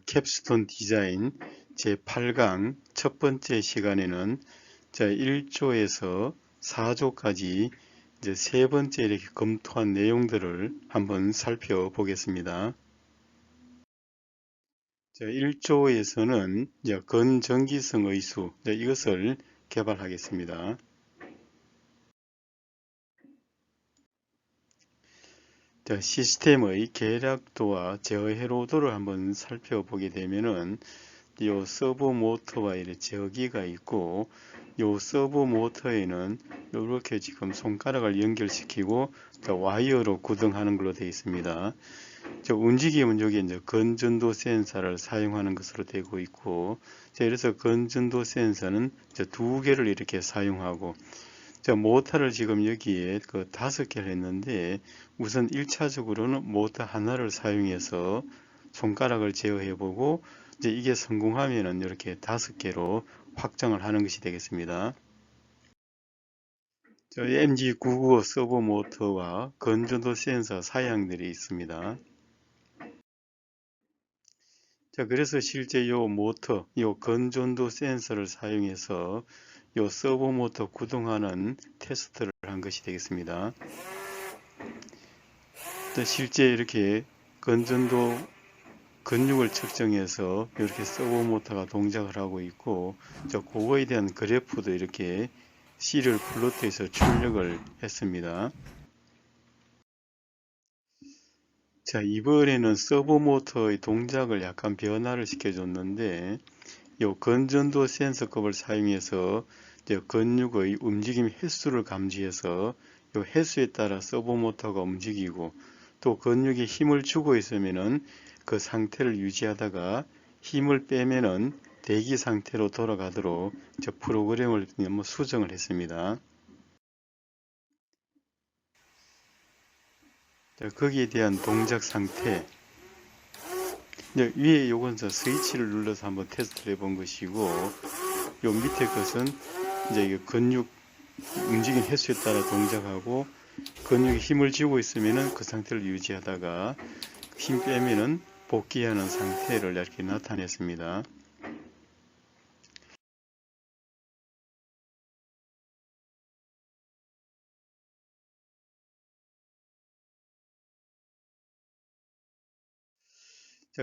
캡스톤 디자인 제8강 첫 번째 시간에는 1조에서 4조까지 이제 세 번째 이렇게 검토한 내용들을 한번 살펴보겠습니다. 1조에서는 건전기성 의수 이것을 개발하겠습니다. 시스템의 계략도와 제어회로도를 한번 살펴보게 되면은 요 서버 모터와 제어기가 있고 요 서버 모터에는 이렇게 지금 손가락을 연결시키고 와이어로 구동하는 걸로 되어 있습니다. 움직임은 여기 이제 건전도 센서를 사용하는 것으로 되고 있고, 그래서 건전도 센서는 두 개를 이렇게 사용하고, 모터를 지금 여기에 그 5개를 했는데, 우선 1차적으로는 모터 하나를 사용해서 손가락을 제어해보고, 이제 이게 성공하면은 이렇게 5개로 확장을 하는 것이 되겠습니다. MG995 서버 모터와 건전도 센서 사양들이 있습니다. 그래서 실제 요 모터, 요 건전도 센서를 사용해서 요 서버 모터 구동하는 테스트를 한 것이 되겠습니다. 실제 이렇게 건전도 근육을 측정해서 이렇게 서버 모터가 동작을 하고 있고, 그거에 대한 그래프도 이렇게 C를 플로트해서 출력을 했습니다. 이번에는 서버 모터의 동작을 약간 변화를 시켜줬는데, 이 건전도 센서급을 사용해서 근육의 움직임 횟수를 감지해서 이 횟수에 따라 서버 모터가 움직이고, 또 근육에 힘을 주고 있으면은 그 상태를 유지하다가 힘을 빼면은 대기 상태로 돌아가도록 프로그램을 수정을 했습니다. 거기에 대한 동작 상태, 위에 요건 스위치를 눌러서 한번 테스트를 해본 것이고, 요 밑에 것은 이제 근육 움직임 횟수에 따라 동작하고, 근육에 힘을 쥐고 있으면은 그 상태를 유지하다가 힘 빼면은 복귀하는 상태를 이렇게 나타냈습니다.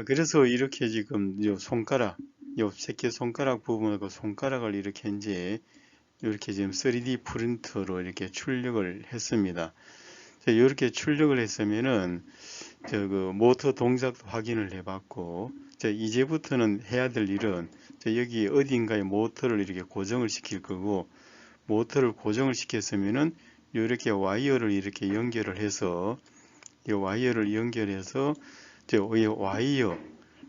그래서 이렇게 지금 요 손가락, 요 새끼 손가락 부분하고 손가락을 이렇게 이제 이렇게 지금 3D 프린터로 이렇게 출력을 했습니다. 이렇게 출력을 했으면은 그 모터 동작도 확인을 해봤고, 이제부터는 해야 될 일은 여기 어딘가에 모터를 이렇게 고정을 시킬 거고, 모터를 고정을 시켰으면은 이렇게 와이어를 이렇게 연결을 해서 이 와이어를 연결해서 이 와이어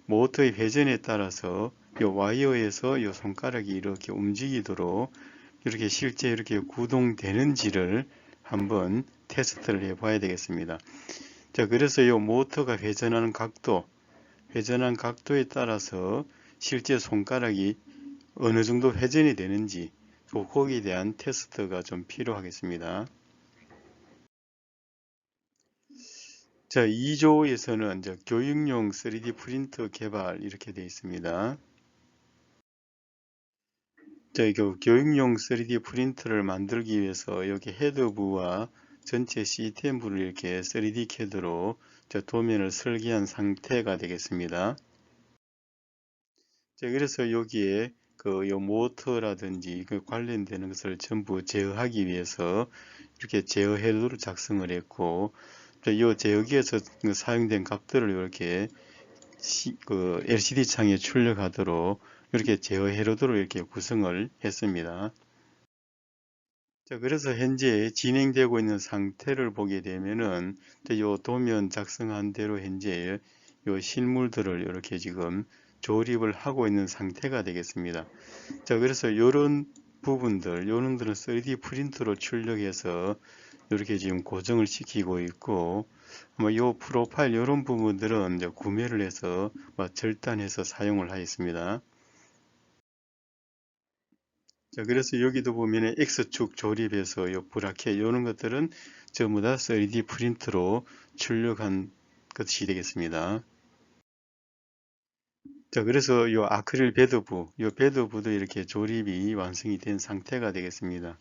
모터의 회전에 따라서 이 와이어에서 이 손가락이 이렇게 움직이도록 이렇게 실제 이렇게 구동되는지를 한번 테스트를 해 봐야 되겠습니다. 그래서 이 모터가 회전하는 각도에 따라서 실제 손가락이 어느 정도 회전이 되는지 거기에 대한 테스트가 좀 필요하겠습니다. 2조에서는 이제 교육용 3D 프린터 개발 이렇게 되어 있습니다. 교육용 3D 프린터를 만들기 위해서 여기 헤더부와 전체 시스템부를 이렇게 3D CAD로 도면을 설계한 상태가 되겠습니다. 그래서 여기에 요 모터라든지 그 관련되는 것을 전부 제어하기 위해서 이렇게 제어 헤더를 작성을 했고, 이 제어기에서 사용된 값들을 이렇게 LCD 창에 출력하도록 이렇게 제어 헤더로 이렇게 구성을 했습니다. 그래서 현재 진행되고 있는 상태를 보게 되면은 이 도면 작성한 대로 현재 이 실물들을 이렇게 지금 조립을 하고 있는 상태가 되겠습니다. 그래서 이런 부분들, 요놈들은 3D 프린터로 출력해서 이렇게 지금 고정을 시키고 있고, 이 프로파일 이런 부분들은 이제 구매를 해서 절단해서 사용을 하였습니다. 그래서 여기도 보면 X축 조립해서 요 브라켓 이런 것들은 전부 다 3D 프린터로 출력한 것이 되겠습니다. 자, 그래서 요 아크릴 배드부, 요 배드부도 이렇게 조립이 완성이 된 상태가 되겠습니다.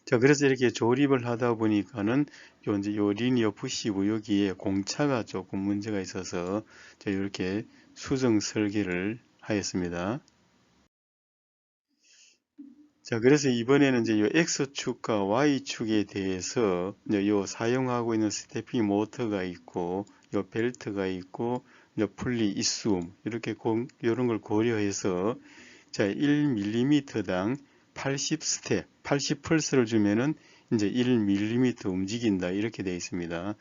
자, 그래서 이렇게 조립을 하다 보니까는 요 리니어 푸시부 여기에 공차가 조금 문제가 있어서 이렇게 수정 설계를 하였습니다. 자, 그래서 이번에는 이제 요 X축과 Y축에 대해서 요 사용하고 있는 스태핑 모터가 있고, 요 벨트가 있고, 요 분리 이수음, 이렇게 이런 걸 고려해서 자, 1mm당 80스텝, 80펄스를 주면은 이제 1mm 움직인다. 이렇게 되어 있습니다.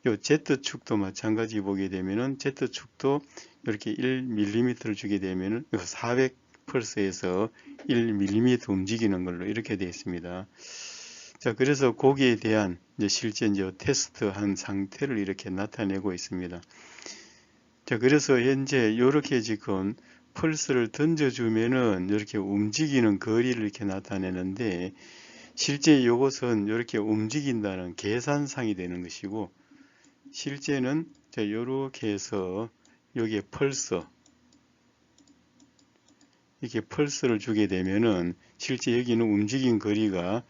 요 Z축도 마찬가지 보게 되면은 Z축도 이렇게 1mm를 주게 되면은 400펄스에서 1mm 움직이는 걸로 이렇게 되어 있습니다. 자, 그래서 거기에 대한 실제 테스트한 상태를 이렇게 나타내고 있습니다. 자, 그래서 현재 이렇게 지금 펄스를 던져주면은 이렇게 움직이는 거리를 이렇게 나타내는데, 실제 이것은 이렇게 움직인다는 계산상이 되는 것이고, 실제는 이렇게 해서 여기에 이렇게 펄스를 주게 되면은 실제 여기는 움직인 거리가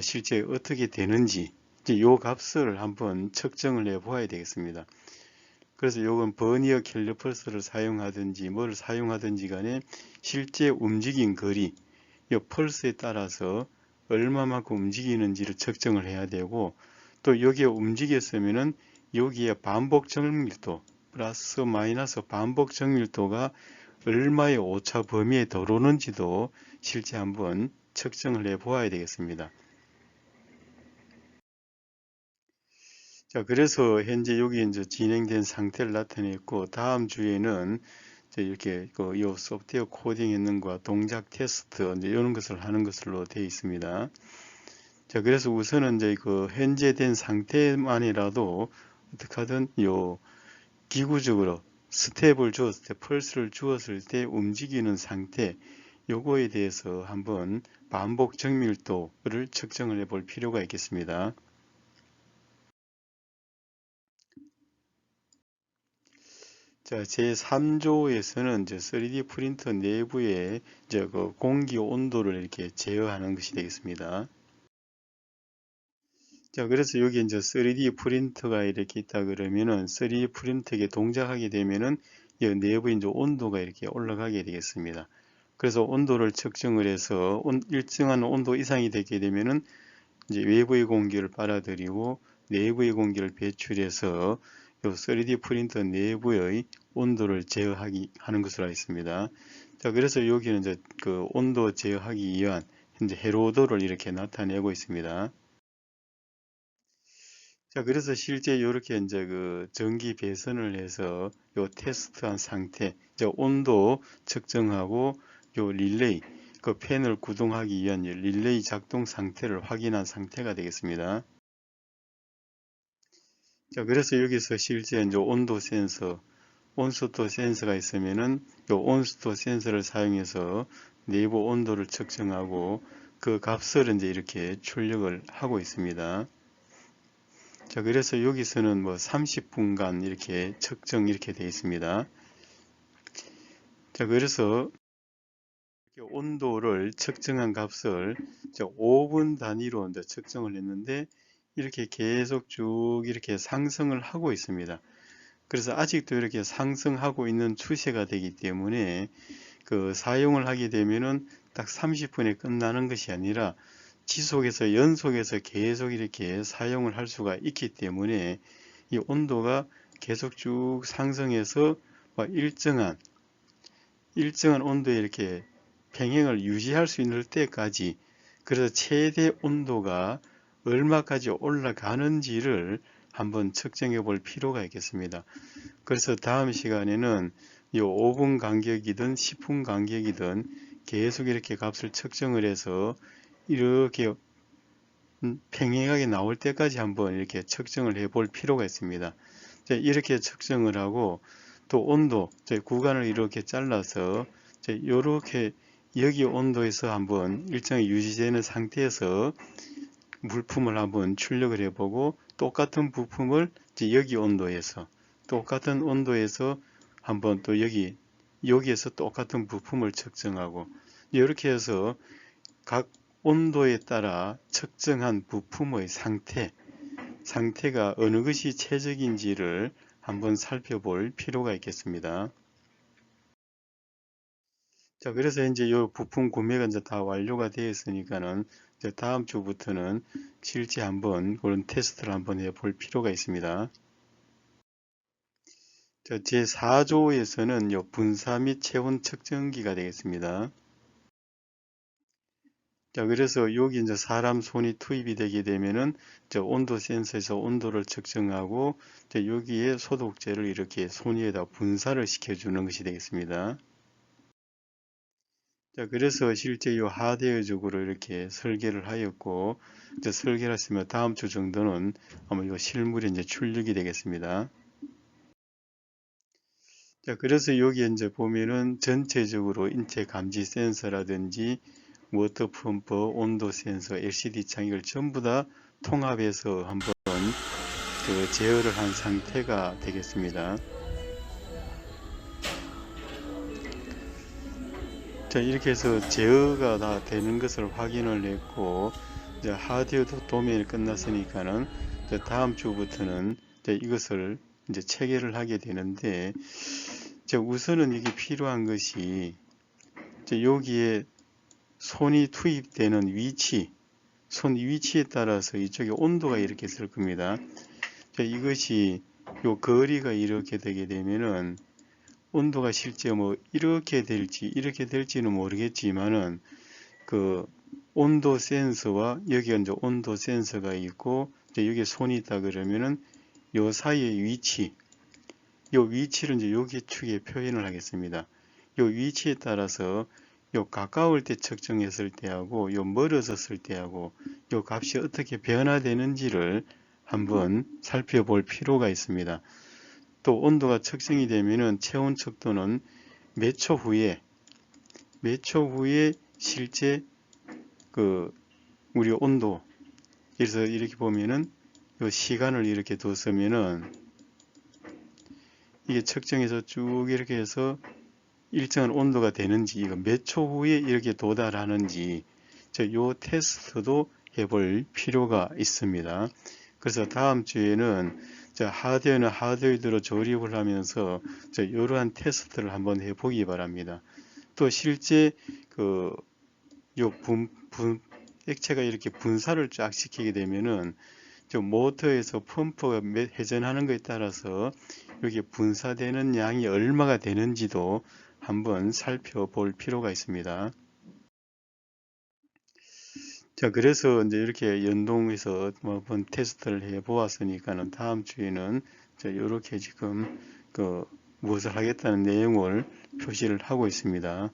실제 어떻게 되는지 이 값을 한번 측정을 해 보아야 되겠습니다. 그래서 요건 버니어 캘리퍼스를 사용하든지 뭘 사용하든지 간에 실제 움직인 거리, 이 펄스에 따라서 얼마만큼 움직이는지를 측정을 해야 되고, 또 여기에 움직였으면은 여기에 반복 정밀도 플러스 마이너스 반복 정밀도가 얼마의 오차 범위에 들어오는지도 실제 한번 측정을 해 보아야 되겠습니다. 자, 그래서 현재 여기 이제 진행된 상태를 나타냈고, 다음 주에는 이렇게 이 소프트웨어 코딩 있는과 동작 테스트 이제 이런 것을 하는 것으로 되어 있습니다. 자, 그래서 우선은 이제 현재 된 상태만이라도 어떻게든 기구적으로 스텝을 주었을 때, 펄스를 주었을 때 움직이는 상태, 요거에 대해서 한번 반복 정밀도를 측정을 해 볼 필요가 있겠습니다. 자, 제3조에서는 이제 3D 프린터 내부에 이제 공기 온도를 이렇게 제어하는 것이 되겠습니다. 자, 그래서 여기 이제 3D 프린터가 이렇게 있다 그러면은 3D 프린터에 동작하게 되면은 이 내부에 이제 온도가 이렇게 올라가게 되겠습니다. 그래서 온도를 측정을 해서 일정한 온도 이상이 되게 되면은 이제 외부의 공기를 빨아들이고 내부의 공기를 배출해서 이 3D 프린터 내부의 온도를 제어하기 하는 것으로 되어 있습니다. 자, 그래서 여기는 이제 온도 제어하기 위한 현재 해로도를 이렇게 나타내고 있습니다. 자, 그래서 실제 이렇게 이제 전기 배선을 해서 요 테스트한 상태, 이제 온도 측정하고 요 릴레이, 팬을 구동하기 위한 릴레이 작동 상태를 확인한 상태가 되겠습니다. 자, 그래서 여기서 실제 이제 온도 센서, 온수도 센서가 있으면은 요 온수도 센서를 사용해서 내부 온도를 측정하고 그 값을 이제 이렇게 출력을 하고 있습니다. 자, 그래서 여기서는 뭐 30분간 이렇게 측정 이렇게 되어 있습니다. 자, 그래서 이렇게 온도를 측정한 값을 5분 단위로 이제 측정을 했는데 이렇게 계속 쭉 이렇게 상승을 하고 있습니다. 그래서 아직도 이렇게 상승하고 있는 추세가 되기 때문에 사용을 하게 되면은 딱 30분에 끝나는 것이 아니라 지속해서 연속해서 계속 이렇게 사용을 할 수가 있기 때문에 이 온도가 계속 쭉 상승해서 일정한 온도에 이렇게 평행을 유지할 수 있는 때까지, 그래서 최대 온도가 얼마까지 올라가는지를 한번 측정해 볼 필요가 있겠습니다. 그래서 다음 시간에는 이 5분 간격이든 10분 간격이든 계속 이렇게 값을 측정을 해서 이렇게 평행하게 나올 때까지 한번 이렇게 측정을 해 볼 필요가 있습니다. 이렇게 측정을 하고 또 온도 구간을 이렇게 잘라서 이렇게 여기 온도에서 한번 일정히 유지되는 상태에서 물품을 한번 출력을 해보고 똑같은 부품을 여기 온도에서 똑같은 온도에서 한번 또 여기에서 똑같은 부품을 측정하고 이렇게 해서 각 온도에 따라 측정한 부품의 상태가 어느 것이 최적인지를 한번 살펴볼 필요가 있겠습니다. 자, 그래서 이제 이 부품 구매가 이제 다 완료가 되었으니까는 이제 다음 주부터는 실제 한번 그런 테스트를 한번 해볼 필요가 있습니다. 자, 제4조에서는 요 분사 및 체온 측정기가 되겠습니다. 자, 그래서 여기 이제 사람 손이 투입이 되게 되면은 저 온도 센서에서 온도를 측정하고 여기에 소독제를 이렇게 손 위에다 분사를 시켜주는 것이 되겠습니다. 자, 그래서 실제 이 하드웨어적으로 이렇게 설계를 하였고, 이제 설계를 했으면 다음 주 정도는 아마 이 실물이 이제 출력이 되겠습니다. 자, 그래서 여기 이제 보면은 전체적으로 인체 감지 센서라든지 워터 펌프, 온도 센서, LCD 창 이걸 전부 다 통합해서 한번 그 제어를 한 상태가 되겠습니다. 자, 이렇게 해서 제어가 다 되는 것을 확인을 했고, 이제 하드웨어도 도면이 끝났으니까는 이제 다음 주부터는 이제 이것을 이제 체계를 하게 되는데, 우선은 이게 필요한 것이 여기에 손이 투입되는 위치, 손 위치에 따라서 이쪽에 온도가 이렇게 있을 겁니다. 이것이 요 거리가 이렇게 되게 되면은 온도가 실제 뭐 이렇게 될지는 모르겠지만은 그 온도 센서와 여기 이제 온도 센서가 있고 여기 손이 있다 그러면은 요 사이의 위치, 요 위치를 이제 여기 축에 표현을 하겠습니다. 요 위치에 따라서 요 가까울 때 측정했을 때하고 요 멀어졌을 때하고 요 값이 어떻게 변화되는지를 한번 살펴볼 필요가 있습니다. 또 온도가 측정이 되면은 체온 척도는 몇 초 후에 실제 그 우리 온도, 그래서 이렇게 보면은 요 시간을 이렇게 뒀으면은 이게 측정해서 쭉 이렇게 해서 일정한 온도가 되는지, 이거 몇 초 후에 이렇게 도달하는지, 요 테스트도 해볼 필요가 있습니다. 그래서 다음 주에는 하드웨어는 하드웨어대로 조립을 하면서 이러한 테스트를 한번 해보기 바랍니다. 또 실제 요 액체가 이렇게 분사를 쫙 시키게 되면은 모터에서 펌프가 회전하는 것에 따라서 여기 분사되는 양이 얼마가 되는지도 한번 살펴볼 필요가 있습니다. 자, 그래서 이제 이렇게 연동해서 한번 테스트를 해 보았으니까는 다음 주에는 이렇게 지금 무엇을 하겠다는 내용을 표시를 하고 있습니다.